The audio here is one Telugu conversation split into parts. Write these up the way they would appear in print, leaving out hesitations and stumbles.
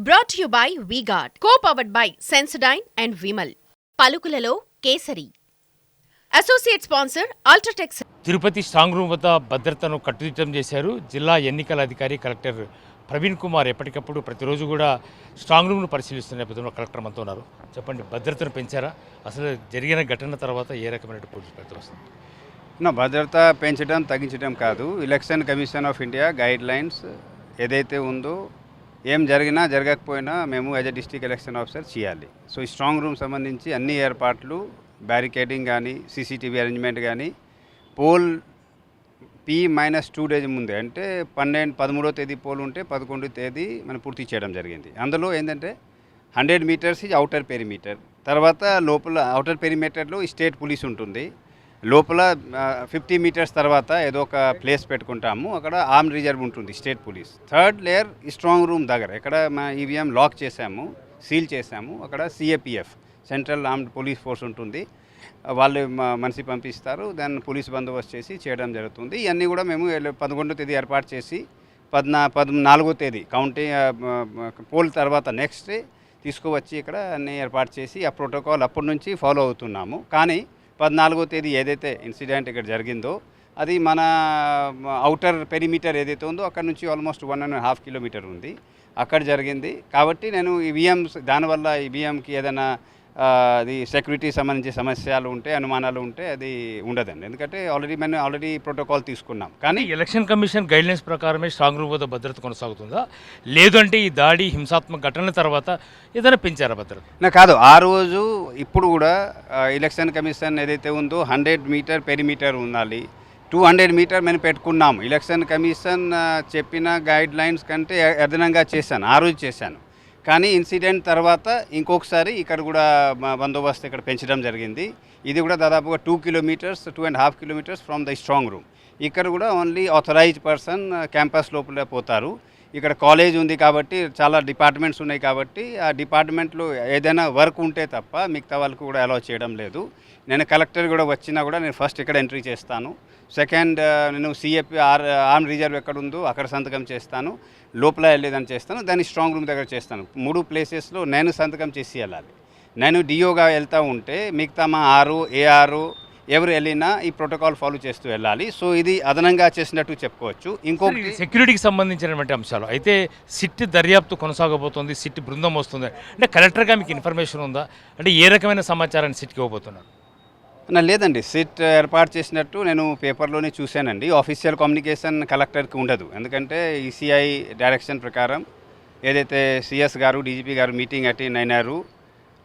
Brought you by V-Guard, co-powered by Sensodyne and Vimal. పలుకులలో Kesari. Associate sponsor UltraTech. Tirupati strong room వద్ద భద్రతను కట్టుదిట్టం చేశారు జిల్లా ఎన్నికల అధికారి కలెక్టర్ ప్రవీణ్ కుమార్. ఎప్పటికప్పుడు ప్రతిరోజు కూడా స్ట్రాంగ్ రూమ్ను పరిశీలిస్తున్న నేపథ్యంలో కలెక్టర్ మనతో ఉన్నారు. చెప్పండి, భద్రతను పెంచారా? అసలు జరిగిన ఘటన తర్వాత ఏ రకమైన పోలీసు భద్రత వస్తుంది? భద్రత పెంచడం తగ్గించడం కాదు. Election commission of India guide lines ఏదైతే ఉందో ఏం జరిగినా జరగకపోయినా మేము as a district election officer చేయాలి. సో ఈ స్ట్రాంగ్ రూమ్ సంబంధించి అన్ని ఏర్పాట్లు, బ్యారికేడింగ్ కానీ, సీసీటీవీ అరేంజ్మెంట్ కానీ, పోల్ P-2 డేస్ ముందే అంటే 13వ తేదీ పోల్ ఉంటే 11వ తేదీ మనం పూర్తి చేయడం జరిగింది. అందులో ఏంటంటే 100 మీటర్స్ ఇది అవుటర్ పెరిమీటర్, తర్వాత లోపల అవుటర్ పెరిమీటర్లో స్టేట్ పోలీస్ ఉంటుంది, లోపల 50 మీటర్స్ తర్వాత ఏదో ఒక ప్లేస్ పెట్టుకుంటాము, అక్కడ ఆర్మ్ రిజర్వ్ ఉంటుంది state police. Third layer strong room దగ్గర ఎక్కడ మా ఈవీఎం లాక్ చేసాము, సీల్ చేసాము, అక్కడ CAPF central armed police force ఉంటుంది, వాళ్ళు మనిషి పంపిస్తారు, దాన్ని పోలీస్ బందోబస్తు చేసి చేయడం జరుగుతుంది. ఇవన్నీ కూడా మేము 11వ తేదీ ఏర్పాటు చేసి 14వ తేదీ కౌంటింగ్ పోల్ తర్వాత నెక్స్ట్ డే తీసుకువచ్చి ఇక్కడ అన్నీ ఏర్పాటు చేసి ఆ ప్రోటోకాల్ అప్పటి నుంచి ఫాలో అవుతున్నాము. కానీ 14వ తేదీ ఏదైతే ఇన్సిడెంట్ ఇక్కడ జరిగిందో అది మన అవుటర్ పెరిమీటర్ ఏదైతే ఉందో అక్కడ నుంచి ఆల్మోస్ట్ 1.5 కిలోమీటర్ ఉంది, అక్కడ జరిగింది. కాబట్టి నేను ఈవీఎంస్ దానివల్ల ఈవీఎంకి ఏదైనా అది సెక్యూరిటీ సంబంధించి సమస్యలు ఉంటే, అనుమానాలు ఉంటే అది ఉండదండి. ఎందుకంటే ఆల్రెడీ ప్రోటోకాల్ తీసుకున్నాం. కానీ ఎలక్షన్ కమిషన్ గైడ్లైన్స్ ప్రకారమే స్ట్రాంగ్ రూమ్ వద్ద భద్రత కొనసాగుతుందా, లేదంటే ఈ దాడి హింసాత్మక ఘటనల తర్వాత ఏదైనా పెంచారా భద్రత? కాదు, ఆ రోజు ఇప్పుడు కూడా ఎలక్షన్ కమిషన్ ఏదైతే ఉందో 100 మీటర్ పెరిమీటర్ ఉండాలి, 200 మీటర్ మేము పెట్టుకున్నాము. ఎలక్షన్ కమిషన్ చెప్పిన గైడ్ లైన్స్ కంటే అదనంగా చేశాను, ఆ రోజు చేశాను. కానీ ఇన్సిడెంట్ తర్వాత ఇంకొకసారి ఇక్కడ కూడా బందోబస్తు ఇక్కడ పెంచడం జరిగింది. ఇది కూడా దాదాపుగా 2.5 kilometres from the strong room. ఇక్కడ కూడా ఓన్లీ ఆథరైజ్డ్ పర్సన్ క్యాంపస్ లోపల పోతారు. ఇక్కడ కాలేజ్ ఉంది కాబట్టి చాలా డిపార్ట్మెంట్స్ ఉన్నాయి కాబట్టి ఆ డిపార్ట్మెంట్లో ఏదైనా వర్క్ ఉంటే తప్ప మిగతా వాళ్ళకు కూడా అలౌ చేయడం లేదు. నేను కలెక్టర్ కూడా వచ్చినా కూడా నేను ఫస్ట్ ఇక్కడ ఎంట్రీ చేస్తాను, సెకండ్ నేను CAP ఆర్మ్ రిజర్వ్ ఎక్కడ ఉందో అక్కడ సంతకం చేస్తాను, లోపల వెళ్ళేదని చేస్తాను, దాన్ని స్ట్రాంగ్ రూమ్ దగ్గర చేస్తాను. 3 ప్లేసెస్లో నేను సంతకం చేసి వెళ్ళాలి. నేను డిఓగా వెళ్తూ ఉంటే మిగతా మా ARO ఎవరు వెళ్ళినా ఈ ప్రోటోకాల్ ఫాలో చేస్తూ వెళ్ళాలి. సో ఇది అదనంగా చేసినట్టు చెప్పుకోవచ్చు. ఇంకొకటి సెక్యూరిటీకి సంబంధించినటువంటి అంశాలు అయితే సిట్ దర్యాప్తు కొనసాగబోతోంది, సిట్ బృందం వస్తుంది అంటే కలెక్టర్గా మీకు ఇన్ఫర్మేషన్ ఉందా? అంటే ఏ రకమైన సమాచారాన్ని సిట్కి ఇవ్వబోతున్నారు? లేదండి, సిట్ ఏర్పాటు చేసినట్టు నేను పేపర్లోనే చూశానండి. ఆఫీషియల్ కమ్యూనికేషన్ కలెక్టర్కి ఉండదు, ఎందుకంటే ECI డైరెక్షన్ ప్రకారం ఏదైతే CS గారు, DGP గారు మీటింగ్ అటెండ్ అయినారు,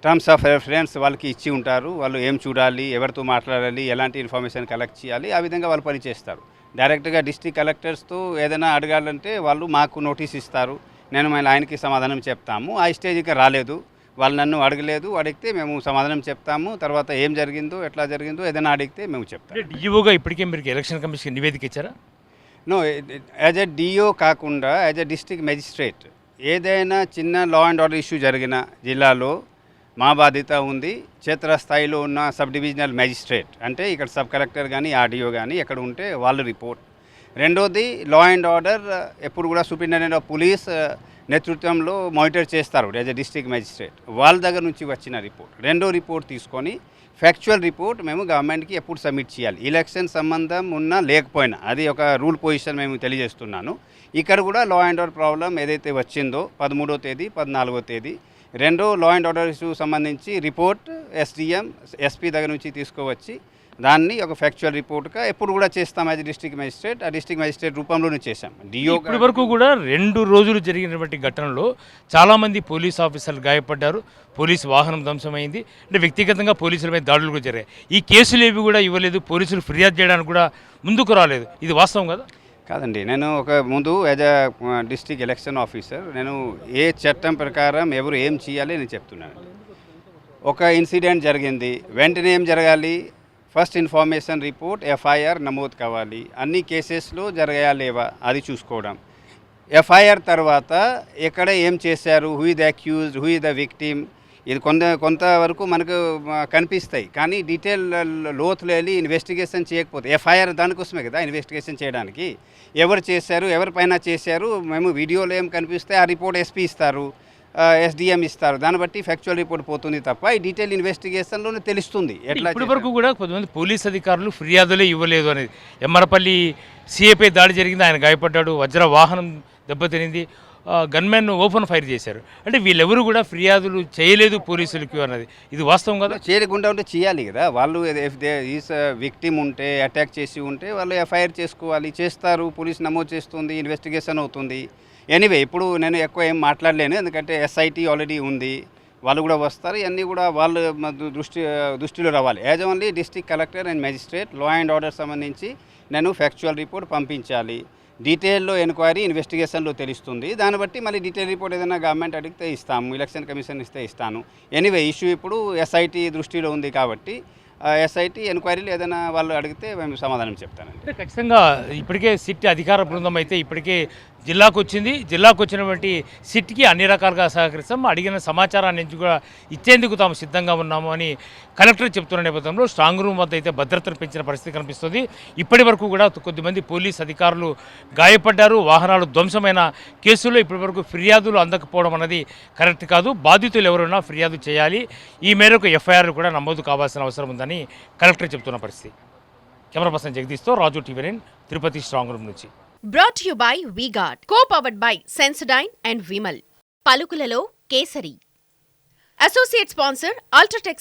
టర్మ్స్ ఆఫ్ రెఫరెన్స్ వాళ్ళకి ఇచ్చి ఉంటారు, వాళ్ళు ఏం చూడాలి, ఎవరితో మాట్లాడాలి, ఎలాంటి ఇన్ఫర్మేషన్ కలెక్ట్ చేయాలి, ఆ విధంగా వాళ్ళు పనిచేస్తారు. డైరెక్ట్గా డిస్ట్రిక్ట్ కలెక్టర్స్తో ఏదైనా అడగాలంటే వాళ్ళు మాకు నోటీస్ ఇస్తారు, నేను మళ్ళీ ఆయనకి సమాధానం చెప్తాము. ఆ స్టేజ్కి రాలేదు, వాళ్ళు నన్ను అడగలేదు, అడిగితే మేము సమాధానం చెప్తాము. తర్వాత ఏం జరిగిందో, ఎట్లా జరిగిందో ఏదైనా అడిగితే మేము చెప్తాము. డిఓగా ఇప్పటికే మీరు ఎలక్షన్ కమిషన్ నివేదిక ఇచ్చారా? నో, యాజ్ ఎ DO కాకుండా యాజ్ ఎ డిస్ట్రిక్ట్ మెజిస్ట్రేట్ ఏదైనా చిన్న లా అండ్ ఆర్డర్ ఇష్యూ జరిగిన జిల్లాలో మా బాధ్యత ఉంది. క్షేత్రస్థాయిలో ఉన్న సబ్ డివిజనల్ మెజిస్ట్రేట్ అంటే ఇక్కడ సబ్ కలెక్టర్ కానీ RDO కానీ ఎక్కడ ఉంటే వాళ్ళు రిపోర్ట్. రెండోది లా అండ్ ఆర్డర్ ఎప్పుడు కూడా సూపరింటెండెంట్ ఆఫ్ పోలీస్ నేతృత్వంలో మానిటర్ చేస్తారు యాజ్ ఎ డిస్ట్రిక్ట్ మెజిస్ట్రేట్. వాళ్ళ దగ్గర నుంచి వచ్చిన రిపోర్ట్, రెండో రిపోర్ట్ తీసుకొని ఫ్యాక్చువల్ రిపోర్ట్ మేము గవర్నమెంట్కి ఎప్పుడు సబ్మిట్ చేయాలి, ఎలక్షన్ సంబంధం ఉన్నా లేకపోయినా. అది ఒక రూల్ పొజిషన్ మేము తెలియజేస్తున్నాను. ఇక్కడ కూడా లా అండ్ ఆర్డర్ ప్రాబ్లం ఏదైతే వచ్చిందో 13వ తేదీ 14వ తేదీ రెండో లా అండ్ ఆర్డర్ ఇష్యూ సంబంధించి రిపోర్ట్ SDM SP దగ్గర నుంచి తీసుకువచ్చి దాన్ని ఒక ఫ్యాక్చువల్ రిపోర్ట్గా ఎప్పుడు కూడా చేస్తాం యాజ్ డిస్ట్రిక్ట్ మెజిస్ట్రేట్. ఆ డిస్ట్రిక్ట్ మెజిస్ట్రేట్ రూపంలోనే చేశాం. DO ఇప్పటి వరకు కూడా 2 రోజులు జరిగినటువంటి ఘటనలో చాలామంది పోలీస్ ఆఫీసర్లు గాయపడ్డారు, పోలీసు వాహనం ధ్వంసమైంది, అంటే వ్యక్తిగతంగా పోలీసులపై దాడులు కూడా జరిగాయి. ఈ కేసులు ఏవి కూడా ఇవ్వలేదు, పోలీసులు ఫిర్యాదు చేయడానికి కూడా ముందుకు రాలేదు, ఇది వాస్తవం కదా? కాదండి, నేను ముందు as a district election officer నేను ఏ చట్టం ప్రకారం ఎవరు ఏం చేయాలి నేను చెప్తున్నానండి. ఒక ఇన్సిడెంట్ జరిగింది, వెంటనే ఏం జరగాలి, ఫస్ట్ ఇన్ఫర్మేషన్ రిపోర్ట్ FIR నమోదు కావాలి, అన్ని కేసెస్లో జరగాయా లేవా అది చూసుకోవడం. FIR తర్వాత ఎక్కడ ఏం చేశారు, who is the accused, who is the victim, ఇది కొంతవరకు మనకు కనిపిస్తాయి. కానీ డీటెయిల్ లోతులు వెళ్ళి ఇన్వెస్టిగేషన్ చేయకపోతే FIR దానికోసమే కదా ఇన్వెస్టిగేషన్ చేయడానికి. ఎవరు చేశారు, ఎవరిపైన చేశారు, మేము వీడియోలో ఏం కనిపిస్తే ఆ రిపోర్ట్ SP ఇస్తారు, ఎస్డిఎం ఇస్తారు, దాన్ని బట్టి ఫ్యాక్చువల్ రిపోర్ట్ పోతుంది తప్ప ఈ డీటెయిల్ ఇన్వెస్టిగేషన్లోనే తెలుస్తుంది ఎట్లా ఇప్పటి వరకు కూడా కొంతమంది పోలీస్ అధికారులు ఫిర్యాదులే ఇవ్వలేదు అనేది. ఎమ్మరపల్లి సీఏపై దాడి జరిగింది, ఆయన గాయపడ్డాడు, వజ్ర వాహనం దెబ్బతినింది, గన్మెన్ ఓపెన్ ఫైర్ చేశారు. అంటే వీళ్ళెవరు కూడా ఫిర్యాదులు చేయలేదు పోలీసులకి అన్నది ఇది వాస్తవం కదా. చేయకుండా ఉంటే చేయాలి కదా వాళ్ళు. ఇఫ్ దే ఈస్ విక్టిమ్ ఉంటే, అటాక్ చేసి ఉంటే వాళ్ళు ఎఫ్ఐఆర్ చేసుకోవాలి, చేస్తారు, పోలీస్ నమోదు చేస్తుంది, ఇన్వెస్టిగేషన్ అవుతుంది. ఎనీవే ఇప్పుడు నేను ఎక్కువ ఏం మాట్లాడలేను, ఎందుకంటే ఎస్ఐటి ఆల్రెడీ ఉంది, వాళ్ళు కూడా వస్తారు, ఇవన్నీ కూడా వాళ్ళు దృష్టిలో రావాలి. As only district collector and magistrate law and order సంబంధించి నేను ఫ్యాక్చువల్ రిపోర్ట్ పంపించాలి. డీటెయిల్లో ఎంక్వైరీ ఇన్వెస్టిగేషన్లో తెలుస్తుంది, దాన్ని బట్టి మళ్ళీ డీటెయిల్ రిపోర్ట్ ఏదైనా గవర్నమెంట్ అడిగితే ఇస్తాము, ఎలక్షన్ కమిషన్ ఇస్తే ఇస్తాను. ఎనీవే ఇష్యూ ఇప్పుడు ఎస్ఐటి దృష్టిలో ఉంది కాబట్టి ఎస్ఐటి ఎంక్వైరీలు ఏదైనా వాళ్ళు అడిగితే మేము సమాధానం చెప్తానండి. అంటే ఖచ్చితంగా ఇప్పటికే సిట్ అధికార బృందం అయితే ఇప్పటికే జిల్లాకు వచ్చింది. జిల్లాకు వచ్చినటువంటి సిట్కి అన్ని రకాలుగా సహకరిస్తాం, అడిగిన సమాచారాన్ని కూడా ఇచ్చేందుకు తాము సిద్ధంగా ఉన్నాము అని కలెక్టర్ చెప్తున్న నేపథ్యంలో స్ట్రాంగ్ రూమ్ వద్ద అయితే భద్రతను పెంచిన పరిస్థితి కనిపిస్తుంది. ఇప్పటి వరకు కూడా కొద్దిమంది పోలీస్ అధికారులు గాయపడ్డారు, వాహనాలు ధ్వంసమైన కేసుల్లో ఇప్పటి వరకు ఫిర్యాదులు అందకపోవడం అనేది కరెక్ట్ కాదు. బాధితులు ఎవరైనా ఫిర్యాదు చేయాలి, ఈ మేరకు ఎఫ్ఐఆర్ కూడా నమోదు కావాల్సిన అవసరం ఉందని కలెక్టర్ చెప్తున్న పరిస్థితి. కెమెరా పర్సన్ జగదీష్తో రాజు టీవీ9 తిరుపతి స్ట్రాంగ్ రూమ్ నుంచి. Brought to you by V-Guard, co-powered by Sensodyne and Vimal. పలుకులలో కేసరి. Associate sponsor Ultratech